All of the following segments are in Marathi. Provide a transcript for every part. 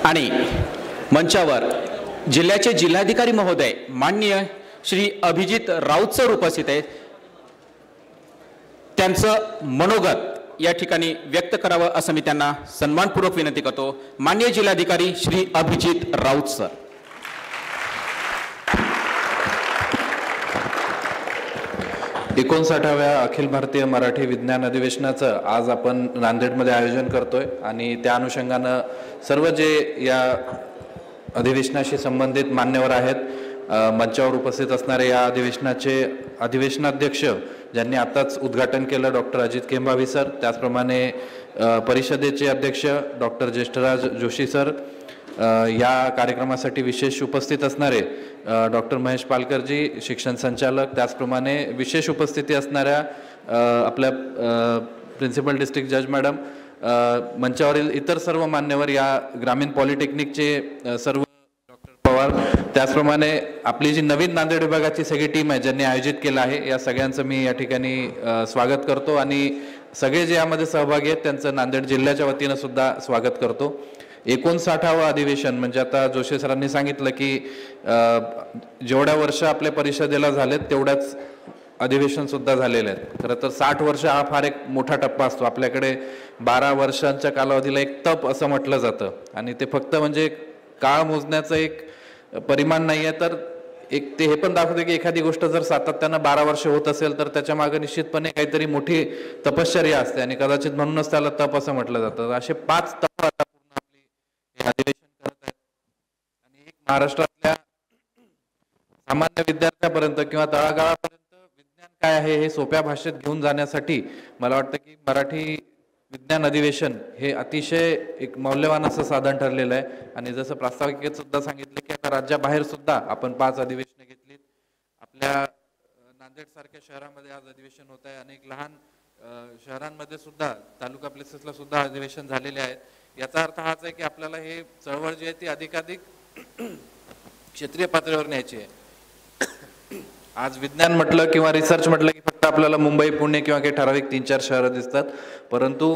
आणि मंचावर जिल्ह्याचे जिल्हाधिकारी महोदय माननीय श्री अभिजित राऊत सर उपस्थित आहेत। त्यांचं मनोगत या ठिकाणी व्यक्त करावं असं मी त्यांना सन्मानपूर्वक विनंती करतो। माननीय जिल्हाधिकारी श्री अभिजित राऊत सर। 59व्या अखिल भारतीय मराठी विज्ञान अधिवेशनाचं आज आपण नांदेडमध्ये आयोजन करतोय आणि त्या अनुषंगानं सर्व जे या अधिवेशनाशी संबंधित मान्यवर आहेत, मंचावर उपस्थित असणारे या अधिवेशनाचे अधिवेशनाध्यक्ष ज्यांनी आताच उद्घाटन केलं डॉक्टर अजित केंभावी सर, त्याचप्रमाणे परिषदेचे अध्यक्ष डॉक्टर ज्येष्ठराज जोशी सर, या कार्यक्रमासाठी विशेष उपस्थित असणारे डॉक्टर महेश पालकरजी शिक्षण संचालक, त्याचप्रमाणे विशेष उपस्थिती असणाऱ्या आपल्या प्रिन्सिपल डिस्ट्रिक्ट जज मॅडम, मंचावरील इतर सर्व मान्यवर, या ग्रामीण पॉलिटेक्निकचे सर्व डॉक्टर पवार, त्याचप्रमाणे आपली जी नवीन नांदेड विभागाची सगळी टीम आहे ज्यांनी आयोजित केलं आहे, या सगळ्यांचं मी या ठिकाणी स्वागत करतो आणि सगळे जे यामध्ये सहभागी आहेत त्यांचं नांदेड जिल्ह्याच्या वतीनं सुद्धा स्वागत करतो। 59वं अधिवेशन म्हणजे आता जोशी सरांनी सांगितलं की जेवढ्या वर्ष आपल्या परिषदेला झालेत तेवढ्याच अधिवेशन सुद्धा झालेले आहेत। खरं तर 60 वर्ष हा फार एक मोठा टप्पा असतो। आपल्याकडे 12 वर्षांच्या कालावधीला एक तप असं म्हटलं जातं आणि ते फक्त म्हणजे काळ मोजण्याचं एक परिमाण नाही आहे, तर एक ते हे पण दाखवते की एखादी गोष्ट जर सातत्यानं 12 वर्ष होत असेल तर त्याच्या मागे निश्चितपणे काहीतरी मोठी तपश्चर्या असते आणि कदाचित म्हणूनच त्याला तप असं म्हटलं जातं। असे 5 तप आता अधिवेशन करत आहेत आणि एक महाराष्ट्रातल्या सामान्य विद्यार्थ्यापर्यंत किंवा तळागाळापर्यंत विज्ञान काय आहे हे सोप्या भाषेत घेऊन जाण्यासाठी मला वाटतं की मराठी विज्ञान अधिवेशन हे अतिशय एक मौल्यवान असं साधन ठरलेलं आहे। आणि जसं प्रास्ताविकेत सुद्धा सांगितलं की आता राज्याबाहेर सुद्धा आपण 5 अधिवेशनं घेतलीत। आपल्या नांदेड सारख्या शहरामध्ये आज अधिवेशन होत आहे, अनेक लहान शहरांमध्ये सुद्धा तालुका प्लेसेसला सुद्धा अधिवेशन झालेले आहेत। याचा अर्थ हाच आहे की आपल्याला हे चळवळ जी आहे ती अधिकाधिक क्षेत्रीय पातळीवर न्यायची आहे। आज विज्ञान म्हटलं किंवा रिसर्च म्हटलं की फक्त आपल्याला मुंबई, पुणे किंवा काही ठराविक 3-4 शहरं दिसतात, परंतु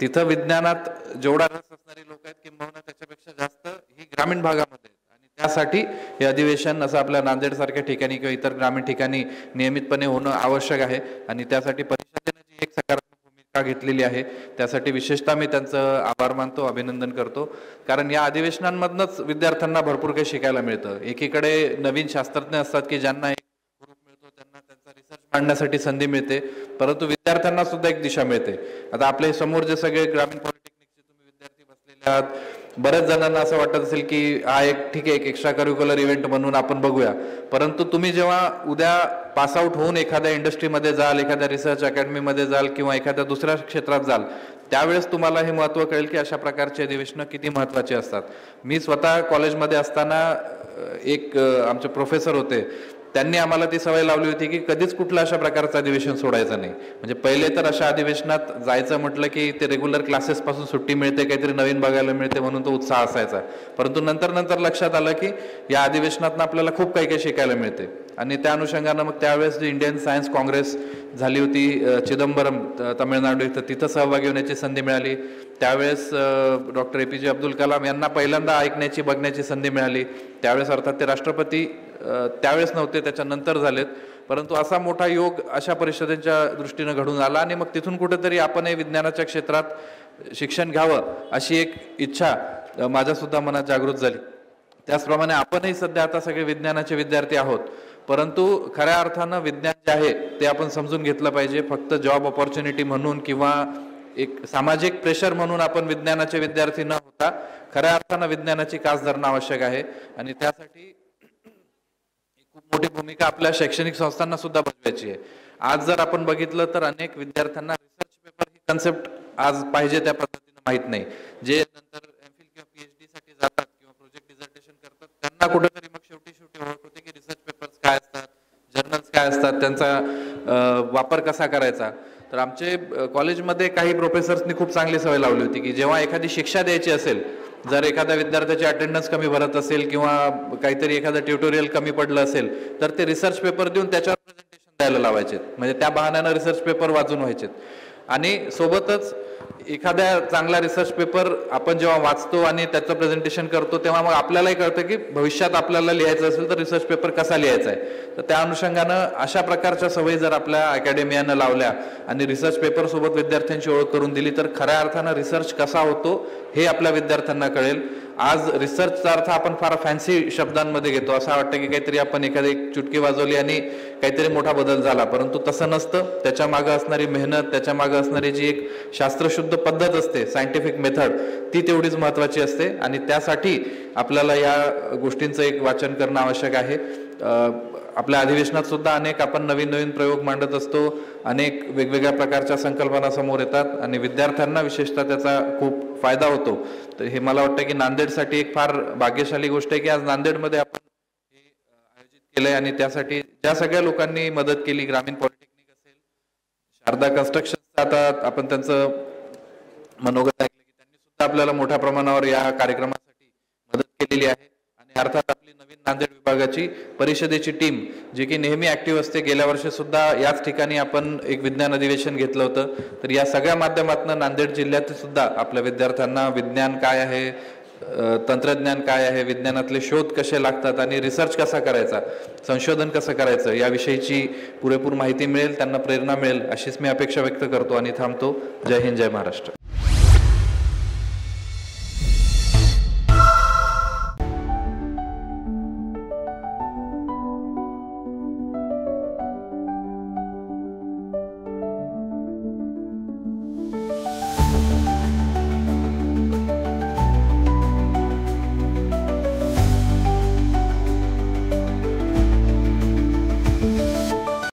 तिथं विज्ञानात जेवढा रस असणारी लोक आहेत किंबहुना त्याच्यापेक्षा जास्त ही ग्रामीण भागामध्ये, आणि त्यासाठी हे अधिवेशन असं आपल्या नांदेड सारख्या ठिकाणी किंवा इतर ग्रामीण ठिकाणी नियमितपणे होणं आवश्यक आहे। आणि त्यासाठी परिषदेने जी एक सकारात्मक भूमिका घेतलेली आहे त्यासाठी विशेषतः मी त्यांचं आभार मानतो, अभिनंदन करतो। कारण या अधिवेशनांमधनंच विद्यार्थ्यांना भरपूर काही शिकायला मिळतं। एकीकडे नवीन शास्त्रज्ञ असतात की ज्यांना एक ग्रुप मिळतो, त्यांना त्यांचा रिसर्च मांडण्यासाठी संधी मिळते, परंतु विद्यार्थ्यांना सुद्धा एक दिशा मिळते। आता आपले समोर जे सगळे ग्रामीण पॉलिटेक्निकचे तुम्ही विद्यार्थी बसलेले आहात, बऱ्याच जणांना असं वाटत असेल की हा एक ठीक आहे एक एक्स्ट्रा करिक्युलर इव्हेंट म्हणून आपण बघूया, परंतु तुम्ही जेव्हा उद्या पास आउट होऊन एखाद्या इंडस्ट्रीमध्ये जाल, एखाद्या रिसर्च अकॅडमीमध्ये जाल किंवा एखाद्या दुसऱ्या क्षेत्रात जाल, त्यावेळेस तुम्हाला हे महत्त्व कळेल की अशा प्रकारचे अधिवेशनं किती महत्त्वाचे असतात। मी स्वतः कॉलेजमध्ये असताना एक आमचे प्रोफेसर होते, त्यांनी आम्हाला ती सवय लावली होती की कधीच कुठलं अशा प्रकारचं अधिवेशन सोडायचं नाही। म्हणजे पहिले तर अशा अधिवेशनात जायचं म्हटलं की ते रेग्युलर क्लासेस पासून सुट्टी मिळते, काहीतरी नवीन बघायला मिळते म्हणून तो उत्साह असायचा, परंतु नंतर लक्षात आलं की या अधिवेशनातनं आपल्याला खूप काही शिकायला मिळते। आणि त्या अनुषंगानं मग त्यावेळेस जी इंडियन सायन्स काँग्रेस झाली होती चिदंबरम तामिळनाडू इथं, तिथं सहभागी होण्याची संधी मिळाली। त्यावेळेस डॉक्टर APJ अब्दुल कलाम यांना पहिल्यांदा ऐकण्याची बघण्याची संधी मिळाली। त्यावेळेस अर्थात ते राष्ट्रपती त्यावेळेस नव्हते, त्याच्यानंतर झालेत, परंतु असा मोठा योग अशा परिषदेच्या दृष्टीनं घडून आला आणि मग तिथून कुठेतरी आपणही विज्ञानाच्या क्षेत्रात शिक्षण घ्यावं अशी एक इच्छा माझ्या सुद्धा मनात जागृत झाली। त्याचप्रमाणे आपणही सध्या आता सगळे विज्ञानाचे विद्यार्थी आहोत, परंतु खऱ्या अर्थानं विज्ञान जे आहे ते आपण समजून घेतलं पाहिजे। फक्त जॉब ऑपॉर्च्युनिटी म्हणून किंवा एक सामाजिक प्रेशर म्हणून आपण विज्ञानाचे विद्यार्थी न होता खऱ्या अर्थानं विज्ञानाची कास धरणं आवश्यक आहे। आणि त्यासाठी खूप मोठी भूमिका आपल्या शैक्षणिक संस्थांना सुद्धा बजावायची आहे। आज जर आपण बघितलं तर अनेक विद्यार्थ्यांना रिसर्च पेपर ही कन्सेप्ट आज पाहिजे त्या पद्धतीने माहीत नाही। जे नंतर MPhil किंवा PhD साठी जातात किंवा प्रोजेक्ट डिझर्टेशन करतात, त्यांना कुठेतरी मग शेवटी ओळख होते की रिसर्च पेपर्स काय असतात, जर्नल्स काय असतात, त्यांचा वापर कसा करायचा। तर आमचे कॉलेजमध्ये काही प्रोफेसर्सनी खूप चांगली सवय लावली होती की जेव्हा एखादी शिक्षा द्यायची असेल, जर एखाद्या विद्यार्थ्याची अटेंडन्स कमी भरत असेल किंवा काहीतरी एखादं ट्युटोरियल कमी पडलं असेल तर ते रिसर्च पेपर देऊन त्याच्यावर प्रेझेंटेशन द्यायला लावायचे, म्हणजे त्या बहाण्यानं रिसर्च पेपर वाचून व्हायचे। आणि सोबतच एखाद्या चांगला रिसर्च पेपर आपण जेव्हा वाचतो आणि त्याचं प्रेझेंटेशन करतो तेव्हा मग आपल्यालाही कळतं की भविष्यात आपल्याला लिहायचं असेल तर रिसर्च पेपर कसा लिहायचा आहे. तर त्या अनुषंगानं अशा प्रकारच्या सवयी जर आपल्या अकॅडमियानं लावल्या आणि रिसर्च पेपर सोबत विद्यार्थ्यांची ओळख करून दिली तर खऱ्या अर्थानं रिसर्च कसा होतो हे आपल्या विद्यार्थ्यांना कळेल. आज रिसर्चचा अर्थ आपण फार फॅन्सी शब्दांमध्ये घेतो, असं वाटतं की काहीतरी आपण एखादी चुटकी वाजवली आणि काहीतरी मोठा बदल झाला, परंतु तसं नसतं. त्याच्या मागे असणारी मेहनत, त्याच्या मागे असणारी जी एक शास्त्रशुद्ध पद्धत असते, सायंटिफिक मेथड, ती तेवढीच महत्त्वाची असते आणि त्यासाठी आपल्याला या गोष्टींचं एक वाचन करणं आवश्यक आहे. आपल्या अधिवेशनात सुद्धा अनेक आपण नवीन नवीन प्रयोग मांडत असतो, अनेक वेगवेगळ्या प्रकारच्या संकल्पना समोर येतात आणि विद्यार्थ्यांना विशेषतः त्याचा खूप फायदा होतो. तर हे मला वाटतं की नांदेडसाठी एक फार भाग्यशाली गोष्ट आहे की आज नांदेडमध्ये आपण हे आयोजित केलंय आणि त्यासाठी ज्या सगळ्या लोकांनी मदत केली, ग्रामीण पॉलिटेक्निक असेल, शारदा कन्स्ट्रक्शन, आता आपण त्यांचं मनोगत ऐकलं की त्यांनी सुद्धा आपल्याला मोठ्या प्रमाणावर या कार्यक्रमासाठी मदत केलेली आहे. आणि अर्थात आपली नवीन नांदेड विभागाची परिषदेची टीम जी की नेहमी ऍक्टिव्ह असते. गेल्या वर्षी सुद्धा याच ठिकाणी आपण एक विज्ञान अधिवेशन घेतलं होतं. तर या सगळ्या माध्यमातून नांदेड जिल्ह्यात सुद्धा आपल्या विद्यार्थ्यांना विज्ञान काय आहे, तंत्रज्ञान काय आहे, विज्ञानातले शोध कसे लागतात आणि रिसर्च कसा करायचा, संशोधन कसं करायचं याविषयीची पुरेपूर माहिती मिळेल, त्यांना प्रेरणा मिळेल अशीच मी अपेक्षा व्यक्त करतो आणि थांबतो. जय हिंद, जय महाराष्ट्र.